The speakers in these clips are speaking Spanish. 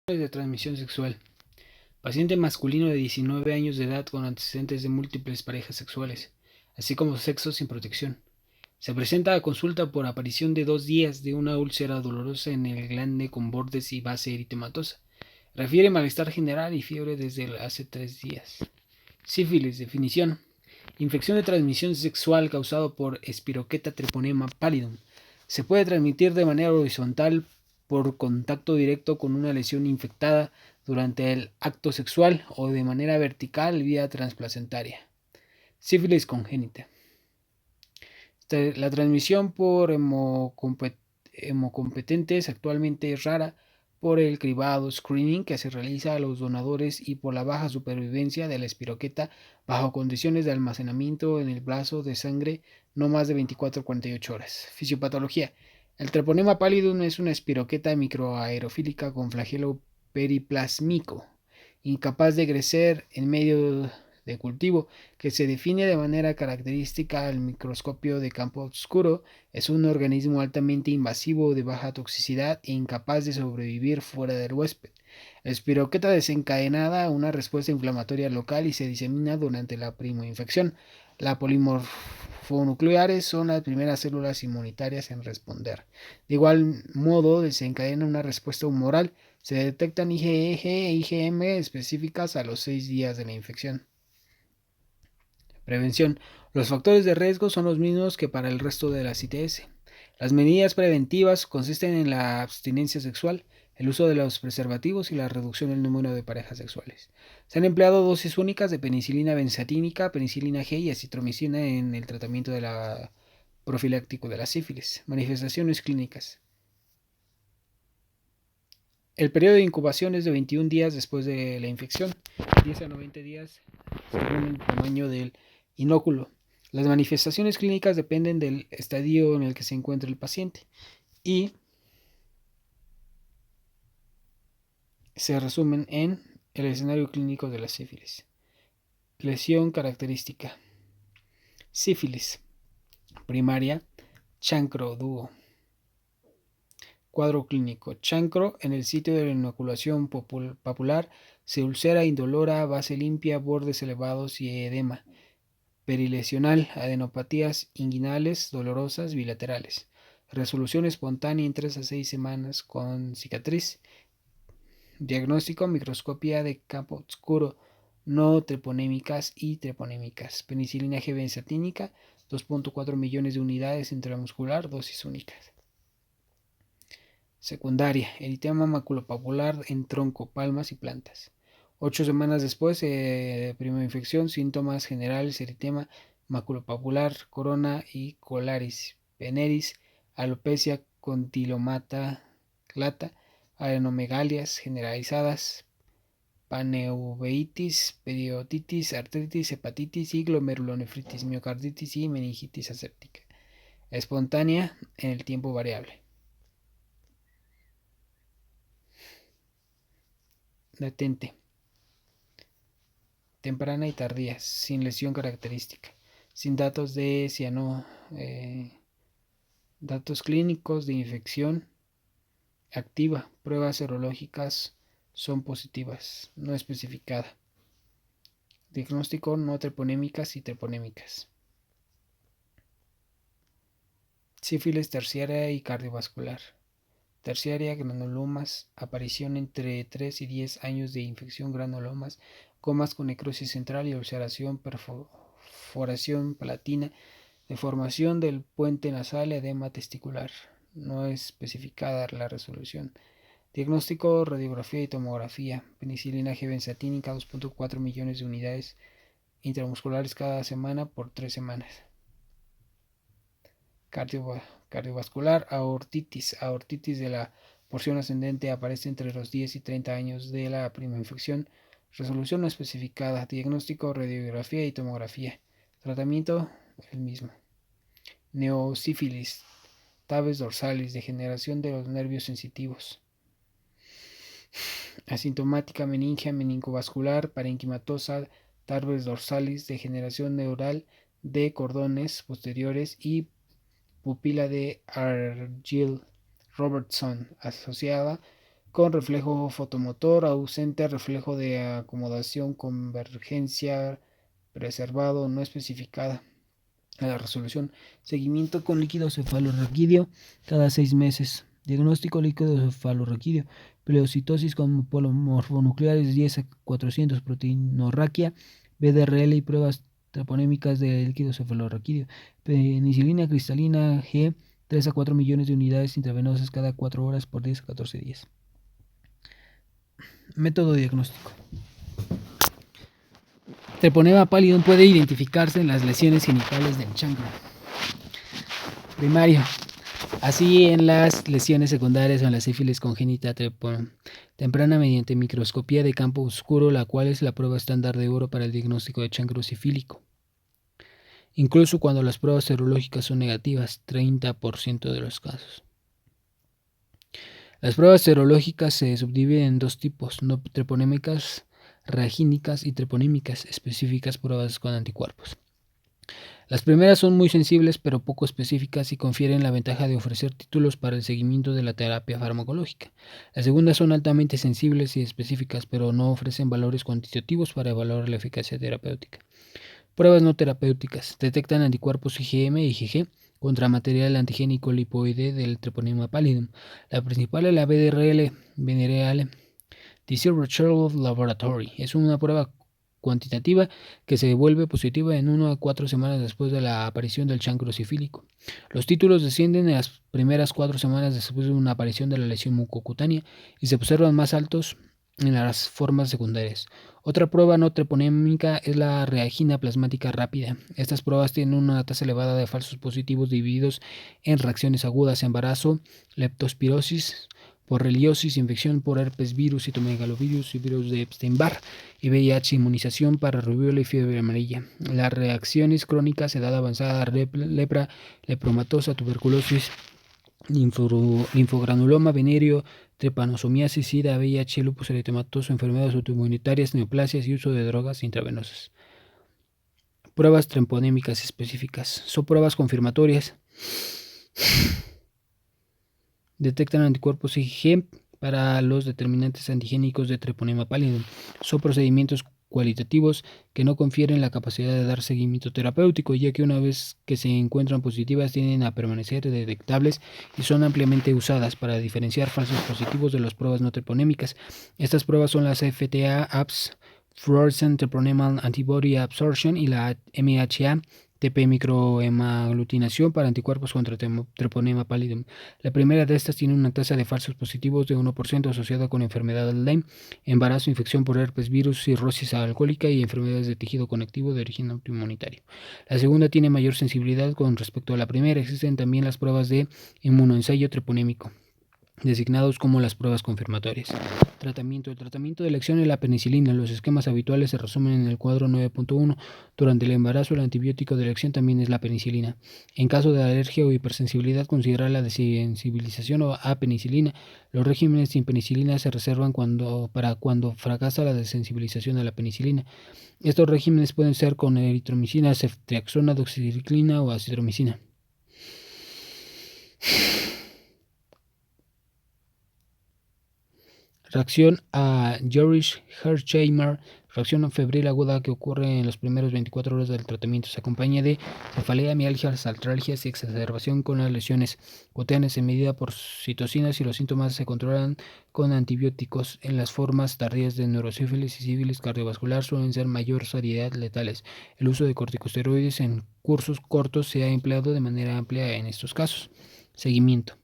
De transmisión sexual. Paciente masculino de 19 años de edad con antecedentes de múltiples parejas sexuales, así como sexo sin protección. Se presenta a consulta por aparición de 2 días de una úlcera dolorosa en el glande con bordes y base eritematosa. Refiere malestar general y fiebre desde hace 3 días. Sífilis. Definición: infección de transmisión sexual causado por Spirocheta treponema pallidum. Se puede transmitir de manera horizontal por contacto directo con una lesión infectada durante el acto sexual o de manera vertical vía transplacentaria. Sífilis congénita. La transmisión por hemocompetentes actualmente es rara por el cribado screening que se realiza a los donadores y por la baja supervivencia de la espiroqueta bajo condiciones de almacenamiento en el vaso de sangre no más de 24 a 48 horas. Fisiopatología. El treponema pallidum es una espiroqueta microaerofílica con flagelo periplásmico, incapaz de crecer en medio de cultivo, que se define de manera característica al microscopio de campo oscuro. Es un organismo altamente invasivo de baja toxicidad e incapaz de sobrevivir fuera del huésped. La espiroqueta desencadena una respuesta inflamatoria local y se disemina durante la primoinfección. Las polimorfonucleares son las primeras células inmunitarias en responder. De igual modo, desencadena una respuesta humoral. Se detectan IgE e IgM específicas a los 6 días de la infección. Prevención. Los factores de riesgo son los mismos que para el resto de las ITS. Las medidas preventivas consisten en la abstinencia sexual, el uso de los preservativos y la reducción del número de parejas sexuales. Se han empleado dosis únicas de penicilina benzatínica, penicilina G y acitromicina en el tratamiento de la profiláctico de la sífilis. Manifestaciones clínicas. El periodo de incubación es de 21 días después de la infección, 10 a 90 días según el tamaño del inóculo. Las manifestaciones clínicas dependen del estadio en el que se encuentra el paciente y se resumen en el escenario clínico de la sífilis. Lesión característica. Sífilis primaria, chancro dúo. Cuadro clínico. Chancro en el sitio de la inoculación papular, se ulcera indolora, base limpia, bordes elevados y edema. Perilesional, adenopatías inguinales dolorosas bilaterales. Resolución espontánea en 3 a 6 semanas con cicatriz. Diagnóstico: microscopía de campo oscuro, no treponémicas y treponémicas. Penicilina G benzatínica, 2.4 millones de unidades intramuscular, dosis únicas. Secundaria: eritema maculopapular en tronco, palmas y plantas. 8 semanas después de primera infección, síntomas generales: eritema maculopapular, corona y colaris, veneris, alopecia condilomata lata, adenomegalias generalizadas, paneuveitis, periotitis, artritis, hepatitis y glomerulonefritis, miocarditis y meningitis aséptica. Espontánea en el tiempo variable. Latente, temprana y tardía, sin lesión característica, sin datos de datos clínicos de infección activa. Pruebas serológicas son positivas, no especificada. Diagnóstico: no treponémicas y treponémicas. Sífilis terciaria y cardiovascular. Terciaria, granulomas, aparición entre 3 y 10 años de infección, granulomas, comas con necrosis central y ulceración, perforación palatina, deformación del puente nasal, edema testicular. No es especificada la resolución. Diagnóstico: radiografía y tomografía. Penicilina G benzatínica, 2.4 millones de unidades intramusculares cada semana por 3 semanas. Cardiovascular, aortitis. Aortitis de la porción ascendente aparece entre los 10 y 30 años de la primera infección. Resolución no especificada. Diagnóstico: radiografía y tomografía. Tratamiento: el mismo. Neosífilis, tabes dorsalis, degeneración de los nervios sensitivos. Asintomática, meningia, meningovascular, parenquimatosa, tabes dorsalis, degeneración neural de cordones posteriores y pupila de Argyll-Robertson asociada con reflejo fotomotor, ausente, reflejo de acomodación, convergencia, preservado, no especificada a la resolución, seguimiento con líquido cefalorraquídeo cada 6 meses, diagnóstico líquido cefalorraquídeo, pleocitosis con polomorfonucleares 10 a 400, proteinorraquia, BDRL y pruebas troponémicas de líquido cefalorraquídeo, penicilina cristalina G, 3 a 4 millones de unidades intravenosas cada 4 horas por 10 a 14 días. Método diagnóstico. Treponema pallidum puede identificarse en las lesiones genitales del chancro primario, así en las lesiones secundarias o en la sífilis congénita temprana mediante microscopía de campo oscuro, la cual es la prueba estándar de oro para el diagnóstico de chancro sifílico. Incluso cuando las pruebas serológicas son negativas, 30% de los casos. Las pruebas serológicas se subdividen en dos tipos, no treponémicas, reagínicas y treponímicas, específicas pruebas con anticuerpos. Las primeras son muy sensibles pero poco específicas y confieren la ventaja de ofrecer títulos para el seguimiento de la terapia farmacológica. Las segundas son altamente sensibles y específicas pero no ofrecen valores cuantitativos para evaluar la eficacia terapéutica. Pruebas no terapéuticas. Detectan anticuerpos IgM y IgG contra material antigénico lipoide del treponema pallidum. La principal es la BDRL, Venereal Tissue Retrieval Laboratory. Es una prueba cuantitativa que se vuelve positiva en 1 a 4 semanas después de la aparición del chancro sifílico. Los títulos descienden en las primeras 4 semanas después de una aparición de la lesión mucocutánea y se observan más altos en las formas secundarias. Otra prueba no treponémica es la reagina plasmática rápida. Estas pruebas tienen una tasa elevada de falsos positivos divididos en reacciones agudas, embarazo, leptospirosis, borreliosis, infección por herpes virus, citomegalovirus y virus de Epstein-Barr y VIH, inmunización para rubiola y fiebre amarilla. Las reacciones crónicas, edad avanzada, lepra, lepromatosa, tuberculosis, linfogranuloma venéreo, trepanosomiasis, sida, VIH, lupus eritematoso, enfermedades autoinmunitarias, neoplasias y uso de drogas intravenosas. Pruebas treponémicas específicas. Son pruebas confirmatorias. Detectan anticuerpos IgG para los determinantes antigénicos de treponema pallidum. Son procedimientos cualitativos que no confieren la capacidad de dar seguimiento terapéutico, ya que una vez que se encuentran positivas tienden a permanecer detectables y son ampliamente usadas para diferenciar falsos positivos de las pruebas no treponémicas. Estas pruebas son las FTA-ABS, Fluorescent Treponemal Antibody Absorption, y la MHA, TP microhemaglutinación para anticuerpos contra treponema pallidum. La primera de estas tiene una tasa de falsos positivos de 1% asociada con enfermedad de Lyme, embarazo, infección por herpes virus, cirrosis alcohólica y enfermedades de tejido conectivo de origen autoinmunitario. La segunda tiene mayor sensibilidad con respecto a la primera. Existen también las pruebas de inmunoensayo treponémico, designados como las pruebas confirmatorias. Tratamiento. El tratamiento de elección es la penicilina. Los esquemas habituales se resumen en el cuadro 9.1. Durante el embarazo, el antibiótico de elección también es la penicilina. En caso de alergia o hipersensibilidad, considerar la desensibilización a penicilina. Los regímenes sin penicilina se reservan para cuando fracasa la desensibilización a la penicilina. Estos regímenes pueden ser con eritromicina, ceftriaxona, doxiciclina o acitromicina. Reacción a Jorisch-Hersheimer, reacción febril aguda que ocurre en las primeras 24 horas del tratamiento. Se acompaña de cefalea, mialgias, artralgias y exacerbación con las lesiones cutáneas en medida por citocinas, y los síntomas se controlan con antibióticos. En las formas tardías de neurosífilis y sífilis cardiovascular suelen ser mayor seriedad letales. El uso de corticosteroides en cursos cortos se ha empleado de manera amplia en estos casos. Seguimiento.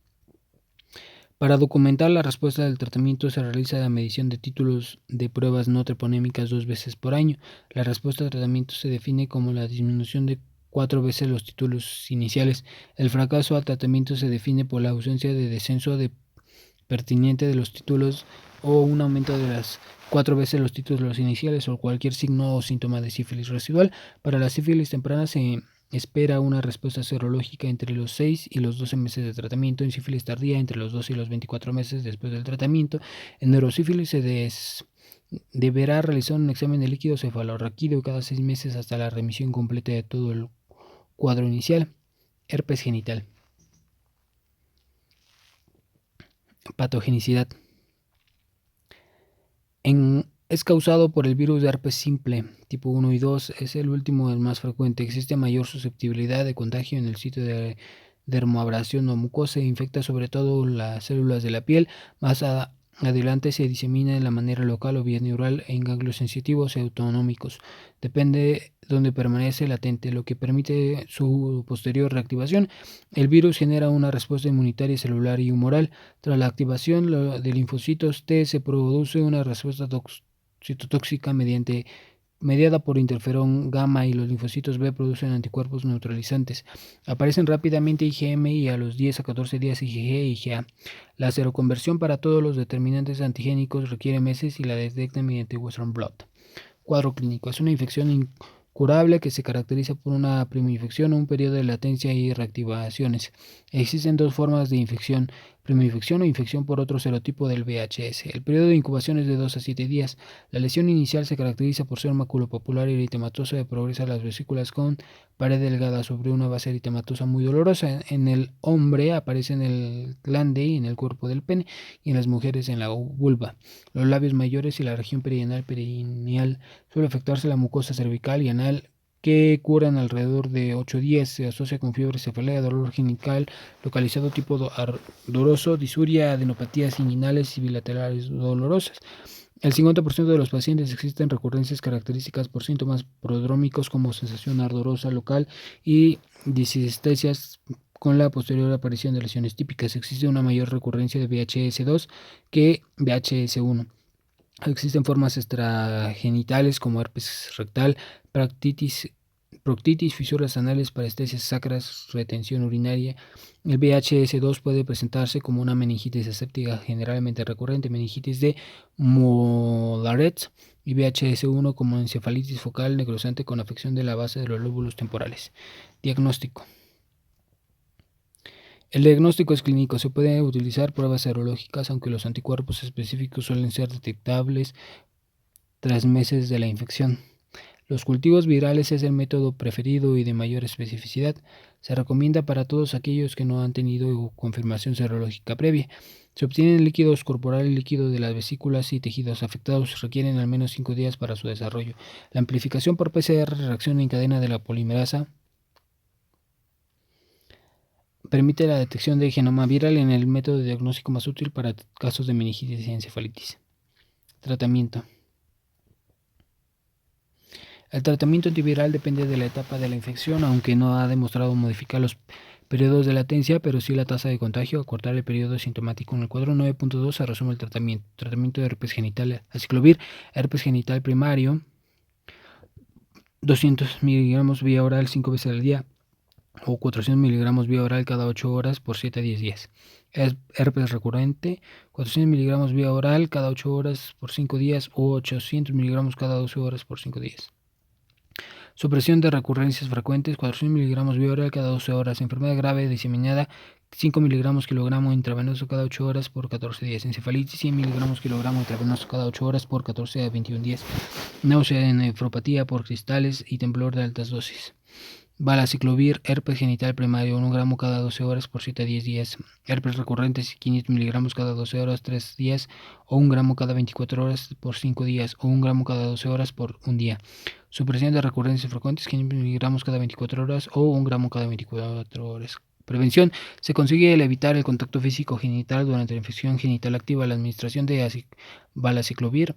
Para documentar la respuesta del tratamiento se realiza la medición de títulos de pruebas no treponémicas 2 veces por año. La respuesta al tratamiento se define como la disminución de 4 veces los títulos iniciales. El fracaso al tratamiento se define por la ausencia de descenso pertinente de los títulos o un aumento de las 4 veces los títulos iniciales o cualquier signo o síntoma de sífilis residual. Para la sífilis temprana se espera una respuesta serológica entre los 6 y los 12 meses de tratamiento. En sífilis tardía, entre los 12 y los 24 meses después del tratamiento. En neurosífilis se deberá realizar un examen de líquido cefalorraquídeo cada 6 meses hasta la remisión completa de todo el cuadro inicial. Herpes genital. Patogenicidad. Es causado por el virus de herpes simple, tipo 1 y 2, es el último, el más frecuente. Existe mayor susceptibilidad de contagio en el sitio de dermoabrasión o mucosa e infecta sobre todo las células de la piel. Adelante se disemina de la manera local o bineural en ganglios sensitivos y autonómicos. Depende donde permanece latente, lo que permite su posterior reactivación. El virus genera una respuesta inmunitaria celular y humoral. Tras la activación de linfocitos T se produce una respuesta citotóxica mediada por interferón gamma y los linfocitos B producen anticuerpos neutralizantes. Aparecen rápidamente IgM y a los 10 a 14 días IgG e IgA. La seroconversión para todos los determinantes antigénicos requiere meses y la detectan mediante Western blot. Cuadro clínico. Es una infección incurable que se caracteriza por una primoinfección, un periodo de latencia y reactivaciones. Existen dos formas de infección: primoinfección o infección por otro serotipo del VHS. El periodo de incubación es de 2 a 7 días. La lesión inicial se caracteriza por ser maculopapular eritematosa que progresa a las vesículas con pared delgada sobre una base eritematosa muy dolorosa. En el hombre aparece en el glande y en el cuerpo del pene, y en las mujeres en la vulva, los labios mayores y la región perineal. Suele afectarse la mucosa cervical y anal, que curan alrededor de 8 días. Se asocia con fiebre, cefalea, dolor genital localizado tipo ardoroso, disuria, adenopatías inguinales y bilaterales dolorosas. El 50% de los pacientes existen recurrencias características por síntomas prodrómicos como sensación ardorosa local y disestesias con la posterior aparición de lesiones típicas. Existe una mayor recurrencia de VHS2 que VHS1. Existen formas extragenitales como herpes rectal, proctitis, fisuras anales, parestesias sacras, retención urinaria. El VHS2 puede presentarse como una meningitis aséptica generalmente recurrente, meningitis de Mollaret, y VHS1 como encefalitis focal necrosante con afección de la base de los lóbulos temporales. Diagnóstico. El diagnóstico es clínico. Se pueden utilizar pruebas serológicas, aunque los anticuerpos específicos suelen ser detectables tras meses de la infección. Los cultivos virales es el método preferido y de mayor especificidad. Se recomienda para todos aquellos que no han tenido confirmación serológica previa. Se obtienen líquidos corporales, líquido de las vesículas y tejidos afectados. Requieren al menos 5 días para su desarrollo. La amplificación por PCR, reacción en cadena de la polimerasa, permite la detección de genoma viral en el método de diagnóstico más útil para casos de meningitis y encefalitis. Tratamiento. El tratamiento antiviral depende de la etapa de la infección, aunque no ha demostrado modificar los periodos de latencia, pero sí la tasa de contagio, acortar el periodo sintomático. En el cuadro 9.2 se resume el tratamiento. Tratamiento de herpes genital aciclovir, herpes genital primario, 200 miligramos vía oral 5 veces al día, o 400 miligramos vía oral cada 8 horas por 7 a 10 días. Herpes recurrente, 400 miligramos vía oral cada 8 horas por 5 días o 800 miligramos cada 12 horas por 5 días. Supresión de recurrencias frecuentes, 400 miligramos vía oral cada 12 horas. Enfermedad grave diseminada, 5 miligramos kilogramo intravenoso cada 8 horas por 14 días. Encefalitis, 100 miligramos kilogramo intravenoso cada 8 horas por 14 a 21 días. Náusea, nefropatía por cristales y temblor de altas dosis. Valaciclovir, herpes genital primario, 1 gramo cada 12 horas por 7 a 10 días. Herpes recurrentes, 500 miligramos cada 12 horas, 3 días, o 1 gramo cada 24 horas por 5 días, o 1 gramo cada 12 horas por 1 día. Supresión de recurrencias frecuentes, 500 miligramos cada 24 horas, o 1 gramo cada 24 horas. Prevención. Se consigue evitar el contacto físico genital durante la infección genital activa. La administración de valaciclovir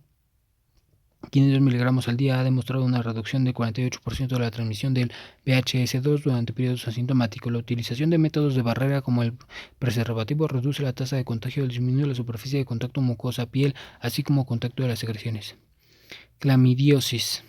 500 miligramos al día ha demostrado una reducción del 48% de la transmisión del VHS2 durante periodos asintomáticos. La utilización de métodos de barrera como el preservativo reduce la tasa de contagio, disminuye la superficie de contacto mucosa-piel, así como contacto de las secreciones. Clamidiosis.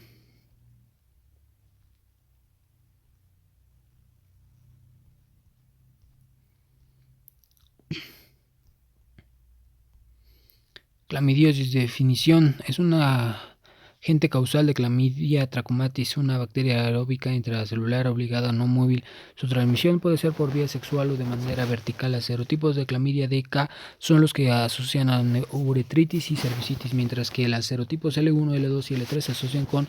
Clamidiosis, definición, es una agente causal de Clamidia trachomatis, una bacteria aeróbica intracelular obligada no móvil. Su transmisión puede ser por vía sexual o de manera vertical. Los serotipos de Clamidia DK son los que asocian a uretritis y cervicitis, mientras que los serotipos L1, L2 y L3 se asocian con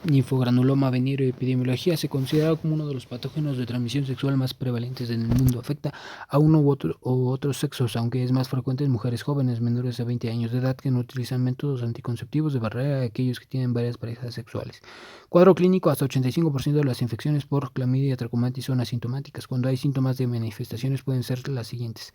Linfogranuloma venerio. Epidemiología. Se considera como uno de los patógenos de transmisión sexual más prevalentes en el mundo. Afecta a uno u otros sexos, aunque es más frecuente en mujeres jóvenes menores de 20 años de edad que no utilizan métodos anticonceptivos de barrera a aquellos que tienen varias parejas sexuales. Cuadro clínico. Hasta 85% de las infecciones por Clamidia trachomatis son asintomáticas. Cuando hay síntomas de manifestaciones pueden ser las siguientes.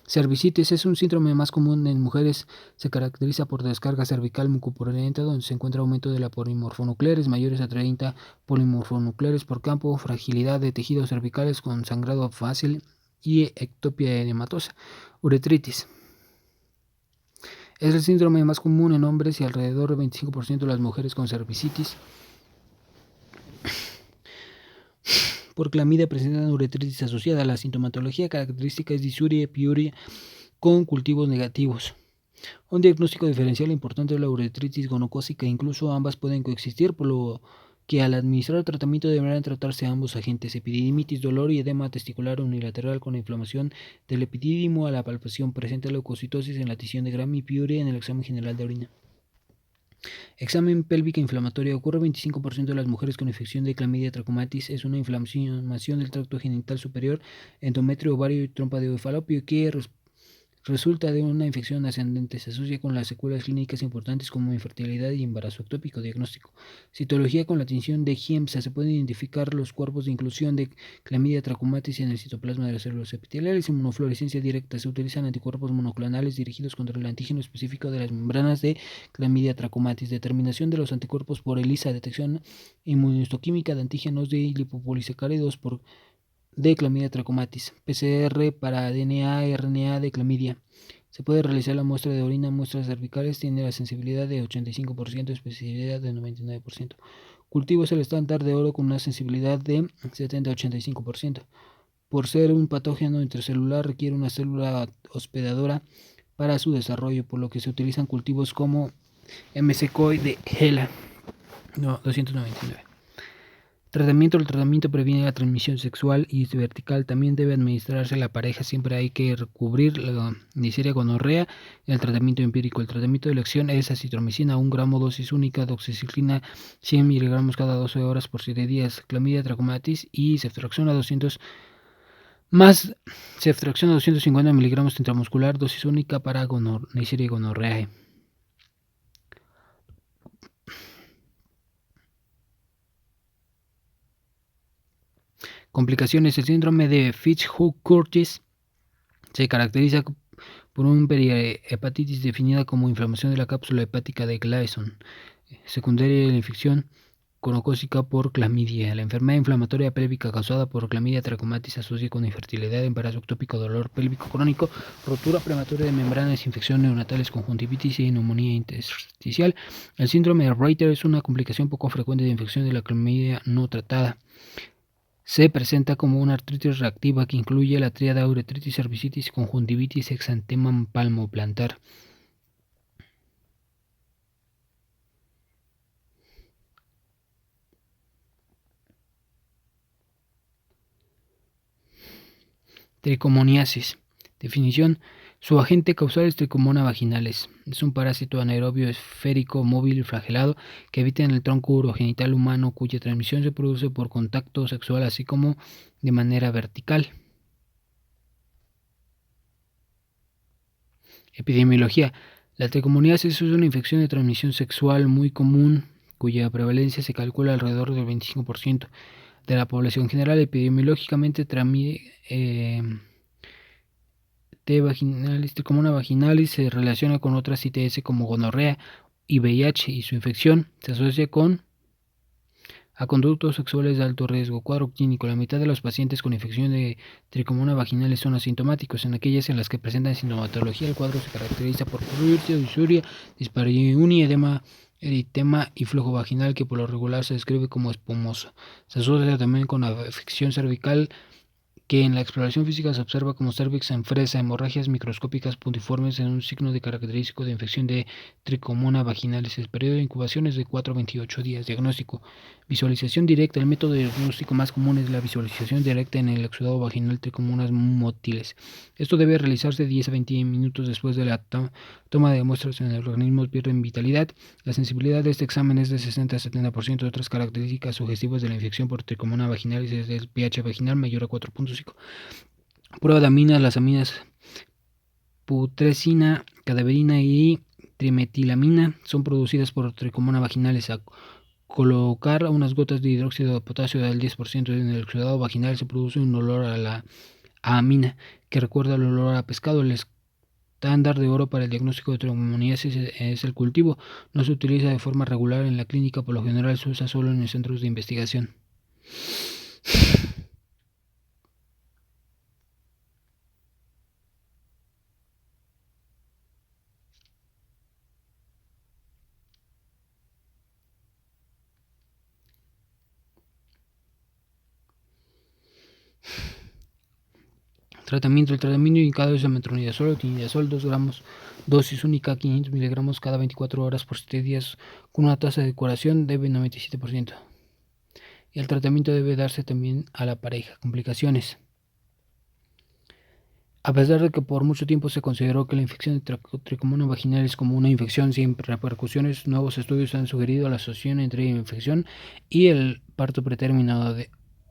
Cervicitis es un síndrome más común en mujeres. Se caracteriza por descarga cervical mucopurulenta, donde se encuentra aumento de la polimorfonucleares mayores a 30 polimorfonucleares por campo, fragilidad de tejidos cervicales con sangrado fácil y ectopia edematosa. Uretritis es el síndrome más común en hombres y alrededor del 25% de las mujeres con cervicitis por clamidia presentan uretritis asociada. La sintomatología característica es disuria y epiuria con cultivos negativos. Un diagnóstico diferencial importante es la uretritis gonocócica. Incluso ambas pueden coexistir, por lo que al administrar tratamiento deberán tratarse ambos agentes. Epididimitis, dolor y edema testicular unilateral con inflamación del epidídimo a la palpación. Presenta leucocitosis en la tinción de Gram y piuria en el examen general de orina. Examen pélvica inflamatoria. Ocurre 25% de las mujeres con infección de Clamidia trachomatis. Es una inflamación del tracto genital superior, endometrio, ovario y trompa de falopio que resulta de una infección ascendente. Se asocia con las secuelas clínicas importantes como infertilidad y embarazo ectópico. Diagnóstico. Citología. Con la tinción de GIEMSA se pueden identificar los cuerpos de inclusión de Clamidia trachomatis en el citoplasma de las células epiteliales. Inmunofluorescencia directa. Se utilizan anticuerpos monoclonales dirigidos contra el antígeno específico de las membranas de Clamidia trachomatis. Determinación de los anticuerpos por ELISA. Detección inmunohistoquímica de antígenos de lipopolisacáridos de Clamidia trachomatis. PCR para DNA, RNA de clamidia. Se puede realizar la muestra de orina. Muestras cervicales tiene la sensibilidad de 85%, especificidad de 99%. Cultivo es el estándar de oro con una sensibilidad de 70-85%. Por ser un patógeno intracelular requiere una célula hospedadora para su desarrollo, por lo que se utilizan cultivos como MSCOI de HeLa 299. Tratamiento. El tratamiento previene la transmisión sexual y vertical. También debe administrarse a la pareja. Siempre hay que recubrir la Neisseria gonorrea. El tratamiento empírico. El tratamiento de elección es acitromicina 1 gramo, dosis única, doxiciclina 100 miligramos cada 12 horas por 7 días. Clamidia trachomatis y ceftriaxona 200 más ceftriaxona 250 miligramos intramuscular, dosis única para Neisseria gonorreae. Complicaciones. El síndrome de Fitch-Hugh-Curtis se caracteriza por una perihepatitis definida como inflamación de la cápsula hepática de Gleason, secundaria a la infección gonocócica por clamidia. La enfermedad inflamatoria pélvica causada por Clamidia trachomatis se asocia con infertilidad, embarazo ectópico, dolor pélvico crónico, rotura prematura de membranas, infección neonatales, conjuntivitis y neumonía intersticial. El síndrome de Reiter es una complicación poco frecuente de infección de la clamidia no tratada. Se presenta como una artritis reactiva que incluye la tríada uretritis, cervicitis, conjuntivitis, exantema palmoplantar. Tricomoniasis. Definición. Su agente causal es Tricomona vaginalis. Es un parásito anaerobio esférico móvil flagelado que habita en el tronco urogenital humano, cuya transmisión se produce por contacto sexual así como de manera vertical. Epidemiología. La tricomoniasis es una infección de transmisión sexual muy común, cuya prevalencia se calcula alrededor del 25% de la población general. Epidemiológicamente, Tricomona vaginalis se relaciona con otras ITS como gonorrea y VIH, y su infección se asocia a conductos sexuales de alto riesgo. Cuadro clínico. La mitad de los pacientes con infección de Tricomona vaginalis son asintomáticos. En aquellas en las que presentan sintomatología, el cuadro se caracteriza por prurito, disuria, dispareunia, edema, eritema y flujo vaginal que por lo regular se describe como espumoso. Se asocia también con afección cervical que en la exploración física se observa como cervix en fresa, hemorragias microscópicas puntiformes en un signo de característico de infección de Trichomonas vaginalis. El periodo de incubación es de 4 a 28 días. Diagnóstico. Visualización directa. El método diagnóstico más común es la visualización directa en el exudado vaginal Trichomonas motiles. Esto debe realizarse 10 a 20 minutos después de la toma de muestras en el organismo pierden vitalidad. La sensibilidad de este examen es de 60 a 70%. Otras características sugestivas de la infección por Trichomonas vaginalis es el pH vaginal mayor a 4.5. Prueba de aminas. Las aminas putrescina, cadaverina y trimetilamina son producidas por Trichomonas vaginalis. A colocar unas gotas de hidróxido de potasio del 10% en el exudado vaginal se produce un olor a la amina que recuerda el olor a pescado. El estándar de oro para el diagnóstico de tricomoniasis es el cultivo. No se utiliza de forma regular en la clínica, por lo general se usa solo en los centros de investigación. Tratamiento. El tratamiento indicado es la metronidazol o tinidazol 2 gramos, dosis única 500 miligramos cada 24 horas por 7 días con una tasa de curación de 97%. Y el tratamiento debe darse también a la pareja. Complicaciones. A pesar de que por mucho tiempo se consideró que la infección de Trichomonas vaginalis es como una infección sin repercusiones, nuevos estudios han sugerido la asociación entre la infección y el parto preterminado,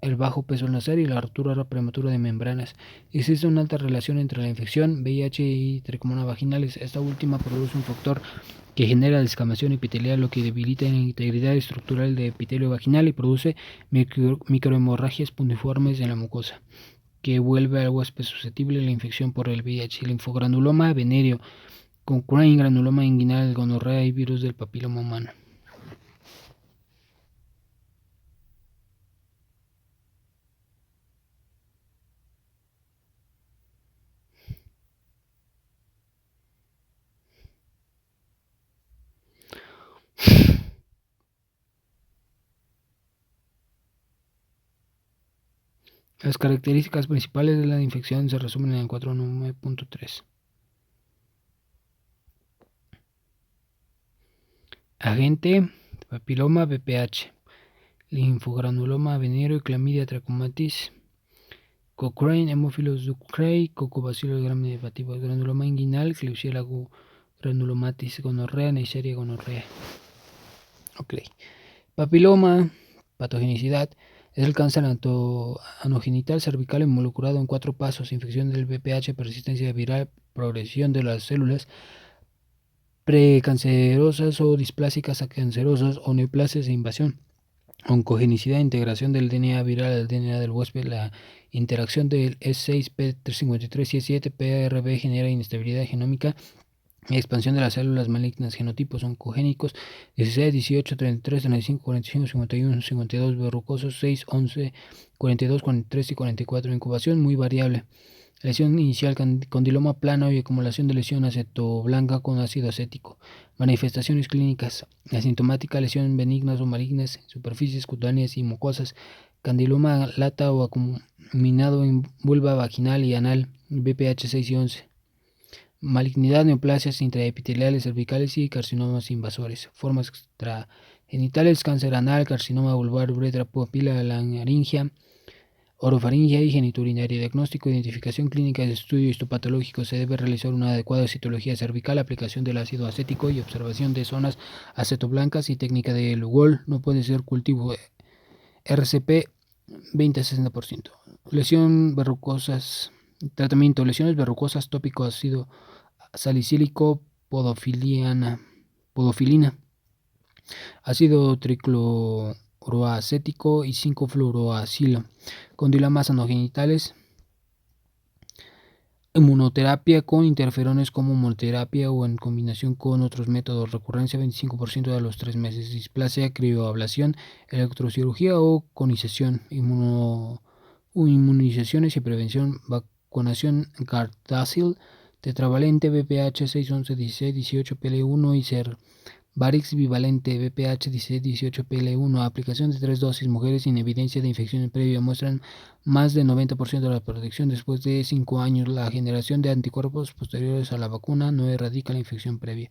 el bajo peso al nacer y la ruptura prematura de membranas. Existe una alta relación entre la infección VIH y Trichomonas vaginalis. Esta última produce un factor que genera descamación epitelial, lo que debilita la integridad estructural del epitelio vaginal y produce microhemorragias puntiformes en la mucosa, que vuelve al huésped susceptible a la infección por el VIH. Linfogranuloma venéreo, Cochrane, granuloma inguinal, gonorrea y virus del papiloma humano. Las características principales de la infección se resumen en el 4.9.3. Agente: papiloma, VPH, linfogranuloma venéreo y clamidia trachomatis, Cochrane, Haemophilus ducreyi, Coccobacillus gram-negativus, granuloma inguinal, Klebsiella granulomatis, gonorrea, Neisseria gonorrea. Ok. Papiloma, patogenicidad. Es el cáncer anogenital cervical involucrado en 4 pasos: infección del VPH, persistencia viral, progresión de las células precancerosas o displásicas a cancerosas o neoplasias e invasión. Oncogenicidad, integración del DNA viral al DNA del huésped. La interacción del S6, P353 y S7, PRB genera inestabilidad genómica y expansión de las células malignas. Genotipos oncogénicos: 16, 18, 33, 35, 45, 51, 52, verrucosos 6, 11, 42, 43 y 44. Incubación muy variable. Lesión inicial: condiloma plano y acumulación de lesión acetoblanca con ácido acético. Manifestaciones clínicas: asintomática, lesión benignas o malignas, superficies cutáneas y mucosas, candiloma lata o acuminado en vulva vaginal y anal, VPH 6 y 11. Malignidad, neoplasias intraepiteliales cervicales y carcinomas invasores. Formas extragenitales: cáncer anal, carcinoma vulvar, uretra, papila, laringia, orofaringia y genitourinaria. Diagnóstico, identificación clínica de estudio histopatológico. Se debe realizar una adecuada citología cervical, aplicación del ácido acético y observación de zonas acetoblancas y técnica de Lugol. No puede ser cultivo. RCP 20 a 60%. Lesión verrucosas. Tratamiento: lesiones verrucosas, tópico ácido salicílico, podofilina, ácido tricloroacético y 5-fluoroacilo. Condilomas anogenitales. Inmunoterapia con interferones como monoterapia o en combinación con otros métodos. Recurrencia 25% de los 3 meses. Displasia, crioablación, electrocirugía o conización. Inmunizaciones y prevención. Vacunación: Gardasil, tetravalente, VPH 6, 11, 16, 18, PL1 y Varix bivalente VPH 16-18PL1, aplicación de 3 dosis, mujeres sin evidencia de infección previa muestran más del 90% de la protección después de 5 años. La generación de anticuerpos posteriores a la vacuna no erradica la infección previa.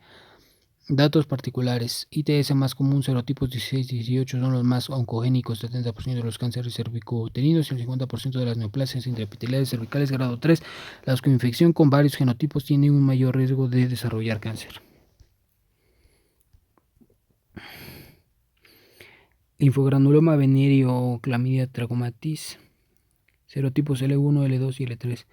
Datos particulares. ITS más común, serotipos 16-18 son los más oncogénicos, 70% de los cánceres cervicouterinos y el 50% de las neoplasias intraepiteliales cervicales grado 3. La coinfección con varios genotipos tiene un mayor riesgo de desarrollar cáncer. Linfogranuloma venéreo o clamidia trachomatis, serotipos L1, L2 y L3.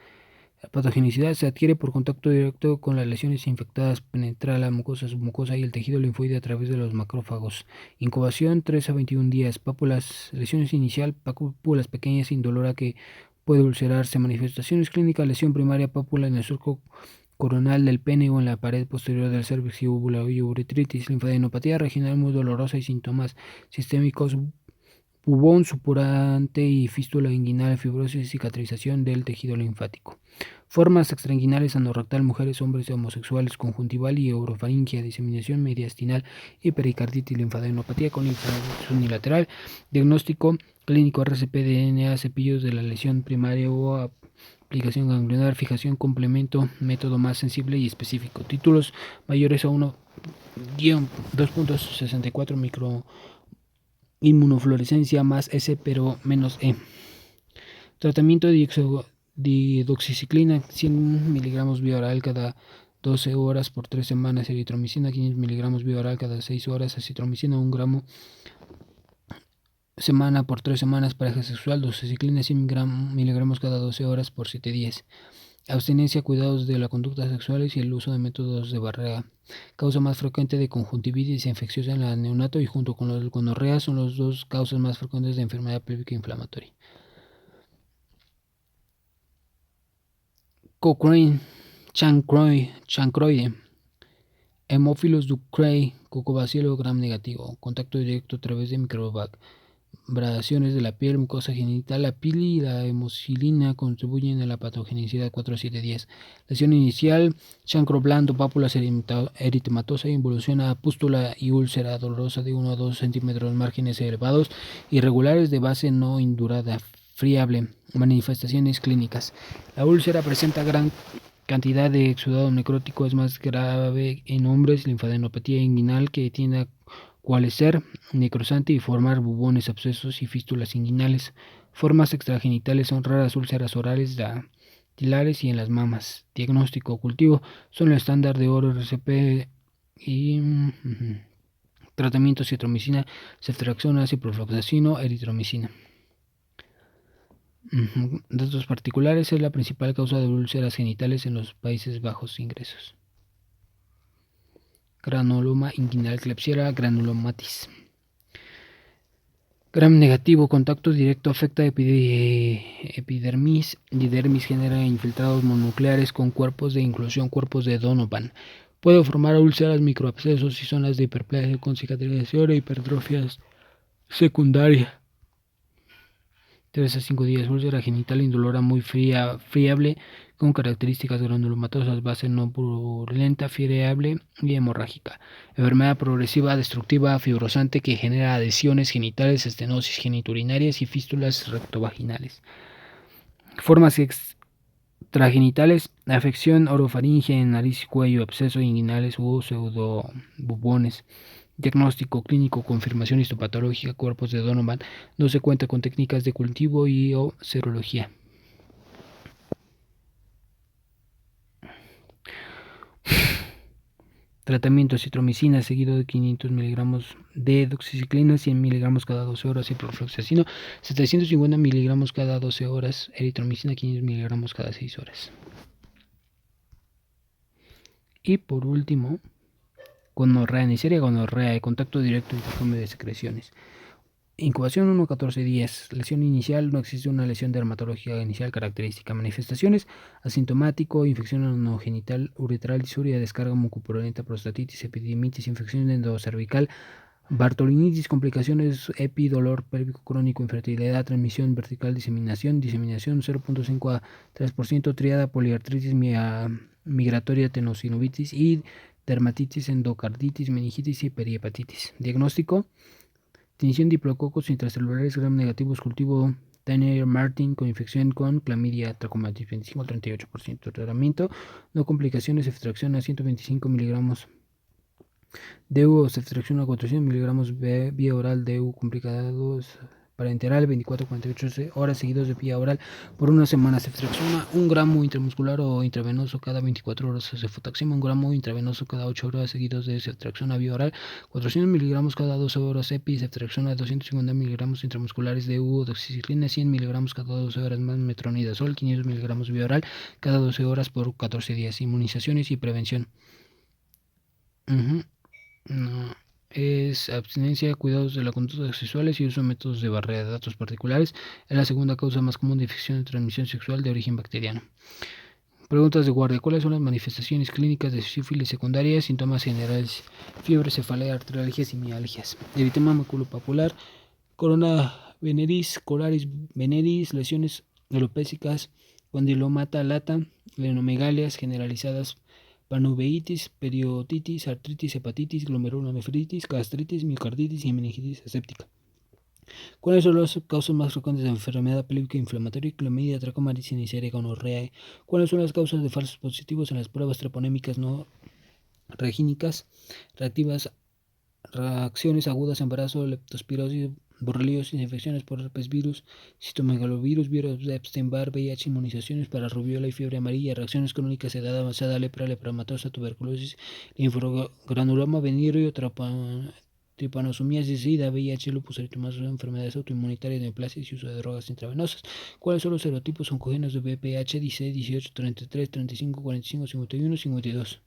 La patogenicidad se adquiere por contacto directo con las lesiones infectadas, penetrar la mucosa, submucosa y el tejido linfoide a través de los macrófagos. Incubación 3 a 21 días. Pápulas, lesiones inicial, pápulas pequeñas indolora que puede ulcerarse. Manifestaciones clínicas, lesión primaria, pápula en el surco coronal del pene o en la pared posterior del cervix y úvula y uretritis. Linfadenopatía regional muy dolorosa y síntomas sistémicos, bubón supurante y fístula inguinal, fibrosis y cicatrización del tejido linfático. Formas extrainguinales anorrectal, mujeres, hombres homosexuales, conjuntival y orofaringia, diseminación mediastinal y pericarditis, linfadenopatía con linfadenosis unilateral. Diagnóstico clínico RCP-DNA, cepillos de la lesión primaria o aplicación ganglionar, fijación, complemento, método más sensible y específico. Títulos mayores a 1-2.64 micro inmunofluorescencia más S pero menos E. Tratamiento de didoxiciclina 100 mg vía oral cada 12 horas por 3 semanas, eritromicina 500 mg vía oral cada 6 horas, acitromicina 1 gramo semana por 3 semanas, pareja sexual, doxiciclina 100 mg cada 12 horas por 7 días. Abstinencia, cuidados de la conducta sexuales y el uso de métodos de barrera. Causa más frecuente de conjuntivitis infecciosa en la neonato y junto con la gonorrea son las dos causas más frecuentes de enfermedad pélvica inflamatoria. Cochrane, chancroide, Haemophilus ducreyi, cocobacilo gram negativo, contacto directo a través de microvac. Bradaciones de la piel, mucosa genital, la pili y la hemocilina contribuyen a la patogenicidad 4 a 7 días. Lesión inicial, chancro blando, pápulas eritematosa, involución a pústula y úlcera dolorosa de 1 a 2 centímetros, márgenes elevados, irregulares de base no indurada, friable. Manifestaciones clínicas. La úlcera presenta gran cantidad de exudado necrótico, es más grave en hombres, linfadenopatía inguinal que tiende a coalescer necrosante y formar bubones, abscesos y fístulas inguinales. Formas extragenitales son raras, úlceras orales, dactilares y en las mamas. Diagnóstico, cultivo son el estándar de oro RCP y tratamiento citromicina, ceftriaxona, ciprofloxacino, eritromicina. Datos particulares: es la principal causa de úlceras genitales en los Países Bajos ingresos. Granuloma inguinal, Klebsiella granulomatis. Gram negativo, contacto directo afecta epidermis y dermis, genera infiltrados mononucleares con cuerpos de inclusión, cuerpos de Donovan. Puede formar úlceras, microabscesos y zonas de hiperplasia con cicatrización e hipertrofias secundaria. 3 a 5 días. Úlcera genital indolora muy friable con características granulomatosas, base no purulenta, friable y hemorrágica. Enfermedad progresiva, destructiva, fibrosante que genera adhesiones genitales, estenosis geniturinarias y fístulas rectovaginales. Formas extragenitales, afección orofaringea en nariz y cuello, abscesos inguinales u pseudobubones. Diagnóstico clínico, confirmación histopatológica, cuerpos de Donovan. No se cuenta con técnicas de cultivo y o serología. Tratamiento: citromicina seguido de 500 mg de doxiciclina, 100 mg cada 12 horas, ciprofloxacino 750 mg cada 12 horas, eritromicina 500 mg cada 6 horas. Y por último, gonorrea, Neisseria gonorrea, contacto directo, intercambio de secreciones. Incubación 1 a 14 días. Lesión inicial, no existe una lesión dermatológica inicial característica. Manifestaciones: asintomático, infección anogenital, uretral, disuria, descarga mucopurulenta, prostatitis, epididimitis, infección endocervical, bartolinitis, complicaciones, dolor pélvico crónico, infertilidad, transmisión vertical, diseminación 0.5 a 3%, triada, poliartritis migratoria, tenosinovitis y dermatitis, endocarditis, meningitis y perihepatitis. Diagnóstico: tinción diplococos intracelulares gram negativos, cultivo Tanner Martin con infección con clamidia trachomatis 25 al 38%. Tratamiento: no complicaciones, ceftriaxona a 125 miligramos DU o ceftriaxona a 400 miligramos vía oral, DU complicados parenteral 24-48 horas seguidos de vía oral por una semana. Ceftriaxona 1 gramo intramuscular o intravenoso cada 24 horas. Cefotaxima 1 gramo intravenoso cada 8 horas seguidos de ceftriaxona vía oral 400 miligramos cada 12 horas. EPI ceftriaxona 250 miligramos intramusculares. DU doxiciclina 100 miligramos cada 12 horas más metronidazol 500 miligramos vía oral cada 12 horas por 14 días. Inmunizaciones y prevención. No. Es abstinencia, cuidados de la conducta sexuales y uso de métodos de barrera de datos particulares. Es la segunda causa más común de infección de transmisión sexual de origen bacteriano. Preguntas de guardia. ¿Cuáles son las manifestaciones clínicas de sífilis secundarias? Síntomas generales: fiebre, cefalea, artralgias y mialgias. Eritema maculopapular, corona veneris, colaris veneris, lesiones alopécicas, condilomata lata, lenomegalias generalizadas, panuveitis, periotitis, artritis, hepatitis, glomerulonefritis, gastritis, miocarditis y meningitis aséptica. ¿Cuáles son las causas más frecuentes de enfermedad pélvica inflamatoria? Clamidia, trachomatis, neisseria, gonorrea. ¿Cuáles son las causas de falsos positivos en las pruebas treponémicas no regínicas reactivas? Reacciones agudas, embarazo, leptospirosis, borreliosis, infecciones por herpes virus, citomegalovirus, virus de Epstein-Barr, VIH, inmunizaciones para rubiola y fiebre amarilla, reacciones crónicas, edad avanzada, lepra, lepramatosa, tuberculosis, linfogranuloma venéreo, tripanosomiasis, SIDA, VIH, lupus eritematoso, enfermedades autoinmunitarias, neoplasias y uso de drogas intravenosas. ¿Cuáles son los serotipos oncogenos de VPH? 16, 18, 33, 35, 45, 51, 52.